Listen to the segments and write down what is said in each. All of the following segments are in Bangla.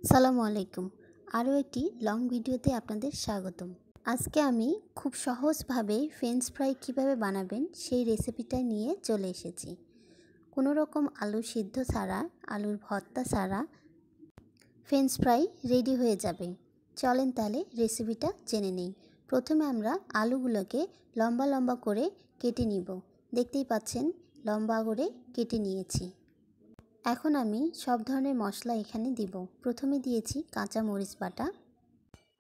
সালামু আলাইকুম। আরও একটি লং ভিডিওতে আপনাদের স্বাগতম। আজকে আমি খুব সহজভাবে ফ্রেঞ্চ ফ্রাই কীভাবে বানাবেন সেই রেসিপিটা নিয়ে চলে এসেছি। কোনো রকম আলু সিদ্ধ ছাড়া, আলুর ভর্তা ছাড়া ফ্রেঞ্চ ফ্রাই রেডি হয়ে যাবে। চলেন তাহলে রেসিপিটা জেনে নিই। প্রথমে আমরা আলুগুলোকে লম্বা লম্বা করে কেটে নিব। দেখতেই পাচ্ছেন লম্বা করে কেটে নিয়েছি। এখন আমি সব ধরনের মশলা এখানে দিব। প্রথমে দিয়েছি কাঁচা মরিচ বাটা।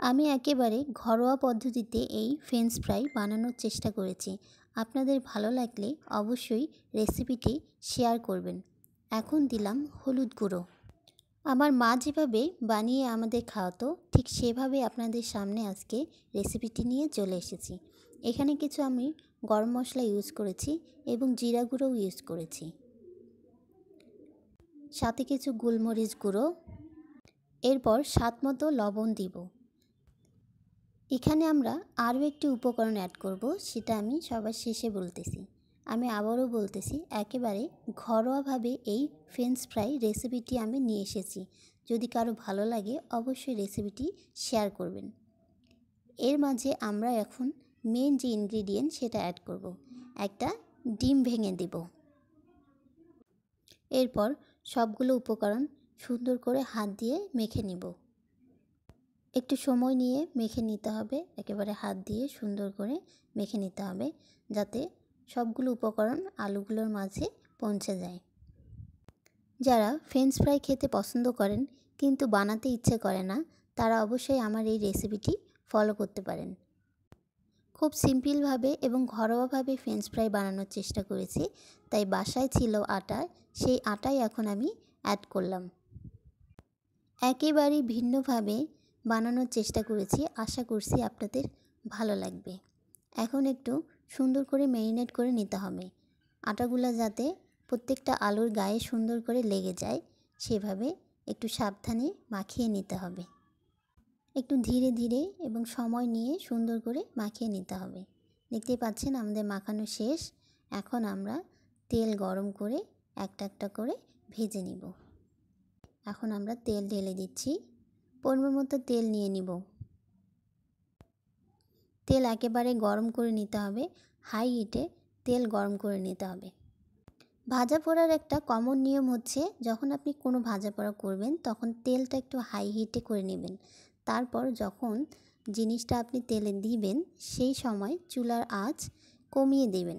আমি একেবারে ঘরোয়া পদ্ধতিতে এই ফ্রেঞ্চ ফ্রাই বানানোর চেষ্টা করেছি। আপনাদের ভালো লাগলে অবশ্যই রেসিপিটি শেয়ার করবেন। এখন দিলাম হলুদ গুঁড়ো। আমার মা যেভাবে বানিয়ে আমাদের খাওয়াতো ঠিক সেভাবে আপনাদের সামনে আজকে রেসিপিটি নিয়ে চলে এসেছি। এখানে কিছু আমি গরম মশলা ইউজ করেছি এবং জিরা গুঁড়োও ইউজ করেছি, সাথে কিছু গোলমরিচ গুঁড়ো। এরপর স্বাদ মতো লবণ দিব। এখানে আমরা আরও একটি উপকরণ অ্যাড করব, সেটা আমি সবার শেষে বলতেছি। আমি আবারও বলতেছি, একেবারে ঘরোয়াভাবে এই ফ্রেঞ্চ ফ্রাই রেসিপিটি আমি নিয়ে এসেছি। যদি কারো ভালো লাগে অবশ্যই রেসিপিটি শেয়ার করবেন। এর মাঝে আমরা এখন মেন যে ইনগ্রিডিয়েন্ট সেটা অ্যাড করব। একটা ডিম ভেঙে দেব। এরপর সবগুলো উপকরণ সুন্দর করে হাত দিয়ে মেখে নিব। একটু সময় নিয়ে মেখে নিতে হবে, একেবারে হাত দিয়ে সুন্দর করে মেখে নিতে হবে যাতে সবগুলো উপকরণ আলুগুলোর মাঝে পৌঁছে যায়। যারা ফ্রেঞ্চ ফ্রাই খেতে পছন্দ করেন কিন্তু বানাতে ইচ্ছে করে না, তারা অবশ্যই আমার এই রেসিপিটি ফলো করতে পারেন। খুব সিম্পলভাবে এবং ঘরোয়াভাবে ফ্রেঞ্চ ফ্রাই বানানোর চেষ্টা করেছি, তাই বাসায় ছিল আটা, সেই আটাই এখন আমি অ্যাড করলাম। একেবারেই ভিন্নভাবে বানানোর চেষ্টা করেছি, আশা করছি আপনাদের ভালো লাগবে। এখন একটু সুন্দর করে ম্যারিনেট করে নিতে হবে। আটাগুলো যাতে প্রত্যেকটা আলুর গায়ে সুন্দর করে লেগে যায় সেভাবে একটু সাবধানে মাখিয়ে নিতে হবে। একটু ধীরে ধীরে এবং সময় নিয়ে সুন্দর করে মাখিয়ে নিতে হবে। দেখতেই পাচ্ছেন আমাদের মাখানো শেষ। এখন আমরা তেল গরম করে একটা একটা করে ভেজে নিব। এখন আমরা তেল ঢেলে দিচ্ছি। পরিমাণ মতো তেল নিয়ে নিব। তেল একেবারে গরম করে নিতে হবে, হাই হিটে তেল গরম করে নিতে হবে। ভাজা পোড়ার একটা কমন নিয়ম হচ্ছে, যখন আপনি কোনো ভাজা পোড়া করবেন তখন তেলটা একটু হাই হিটে করে নেবেন। তারপর যখন জিনিসটা আপনি তেলে দিবেন সেই সময় চুলার আঁচ কমিয়ে দেবেন।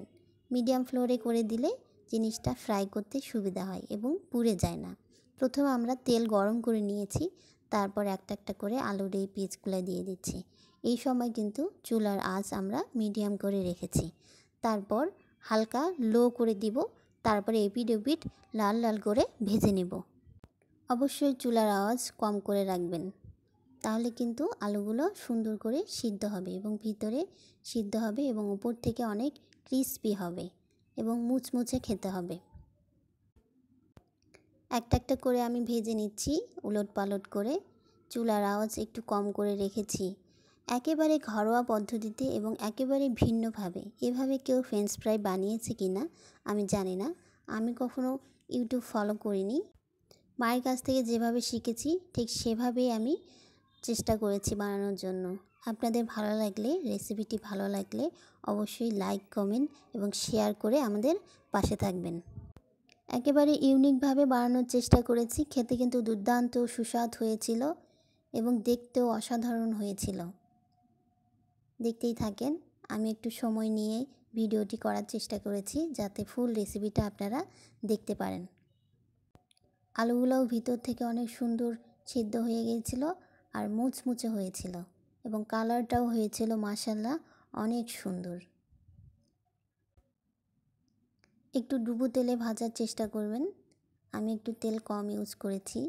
মিডিয়াম ফ্লেমে করে দিলে জিনিসটা ফ্রাই করতে সুবিধা হয় এবং পুড়ে যায় না। প্রথমে আমরা তেল গরম করে নিয়েছি, তারপর একটা একটা করে আলুর এই পিসগুলো দিয়ে দিচ্ছি। এই সময় কিন্তু চুলার আঁচ আমরা মিডিয়াম করে রেখেছি। তারপর হালকা লো করে দিব। তারপরে এপিট ওপিট লাল লাল করে ভেজে নেব। অবশ্যই চুলার আওয়াজ কম করে রাখবেন, তাহলে কিন্তু আলুগুলো সুন্দর করে সিদ্ধ হবে এবং ভিতরে সিদ্ধ হবে এবং উপর থেকে অনেক ক্রিস্পি হবে এবং মুচমুচে খেতে হবে। একটা একটা করে আমি ভেজে নিচ্ছি উলট পালট করে। চুলার আওয়াজ একটু কম করে রেখেছি। একেবারে ঘরোয়া পদ্ধতিতে এবং একেবারে ভিন্নভাবে। এভাবে কেউ ফ্রেঞ্চ ফ্রাই বানিয়েছে কি না আমি জানি না, আমি কখনো ইউটিউব ফলো করিনি। মায়ের কাছ থেকে যেভাবে শিখেছি ঠিক সেভাবেই আমি চেষ্টা করেছি বানানোর জন্য। আপনাদের ভালো লাগলে, রেসিপিটি ভালো লাগলে অবশ্যই লাইক, কমেন্ট এবং শেয়ার করে আমাদের পাশে থাকবেন। একেবারে ইউনিকভাবে বানানোর চেষ্টা করেছি। খেতে কিন্তু দুর্দান্ত সুস্বাদ হয়েছিল এবং দেখতেও অসাধারণ হয়েছিল। দেখতেই থাকেন। আমি একটু সময় নিয়ে ভিডিওটি করার চেষ্টা করেছি যাতে ফুল রেসিপিটা আপনারা দেখতে পারেন। আলুগুলোও ভিতর থেকে অনেক সুন্দর সিদ্ধ হয়ে গিয়েছিল আর মুচমুচে হয়েছিল এবং কালারটাও হয়েছিল মাশাআল্লাহ অনেক সুন্দর। একটু ডুবো তেলে ভাজার চেষ্টা করবেন। আমি একটু তেল কম ইউজ করেছি।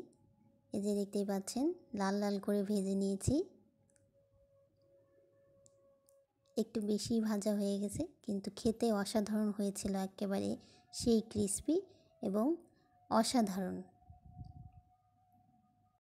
এই যে দেখতেই পাচ্ছেন লাল লাল করে ভেজে নিয়েছি। একটু বেশি ভাজা হয়ে গেছে কিন্তু খেতে অসাধারণ হয়েছিল, একেবারে সেই ক্রিস্পি এবং অসাধারণ।